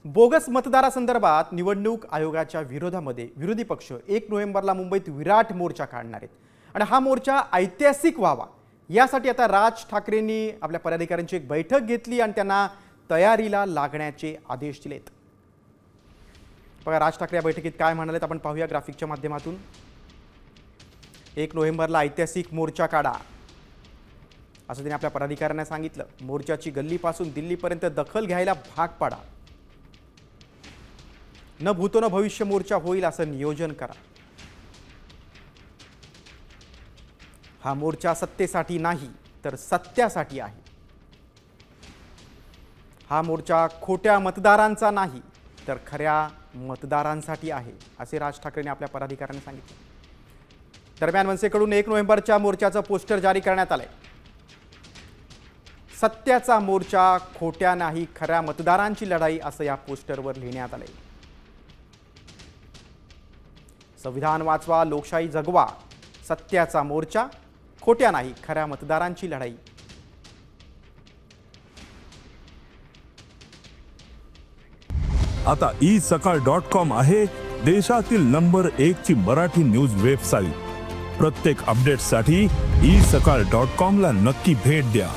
Bogus मतदारासंदर्भात निवडणूक आयोगाच्या विरोधामध्ये विरोधी पक्ष 1 नोव्हेंबरला मुंबईत विराट मोर्चा काढणार आहेत आणि हा मोर्चा ऐतिहासिक व्हावा यासाठी आता राज ठाकरेंनी आपल्या पदाधिकाऱ्यांची एक बैठक घेतली आणि त्यांना तयारीला लागण्याचे आदेश दिलेत। बघा राज ठाकरे या बैठकीत काय म्हणालेत आपण पाहूया ग्राफिकच्या माध्यमातून। 1 नोव्हेंबरला ऐतिहासिक मोर्चा काढा असं त्यांनी आपल्या पदाधिकाऱ्यांना सांगितलं। मोर्चाची गल्लीपासून दिल्लीपर्यंत दखल घ्यायला भाग पाडा। न भूतो न भविष्य मोर्चा होईल असं नियोजन करा। हा मोर्चा सत्तेसाठी नाही तर सत्यासाठी आहे। हा मोर्चा खोट्या मतदारांचा नाही तर खऱ्या मतदारांसाठी आहे असे राज ठाकरेंनी आपल्या पदाधिकाऱ्यांना सांगितले। दरम्यान मनसेकडून 1 नोव्हेंबरच्या मोर्चाचं पोस्टर जारी करण्यात आलंय। सत्याचा मोर्चा, खोट्या नाही खऱ्या मतदारांची लढाई असं या पोस्टरवर लिहिण्यात आलंय। संविधान वाचवा, लोकशाही जगवा, सत्याचा मोर्चा, खोट्या नाही खऱ्या मतदारांची लढाई। आता isakal.com आहे देशातील नंबर 1 ची मराठी न्यूज वेबसाईट। प्रत्येक अपडेटसाठी isakal.com ला नक्की भेट द्या।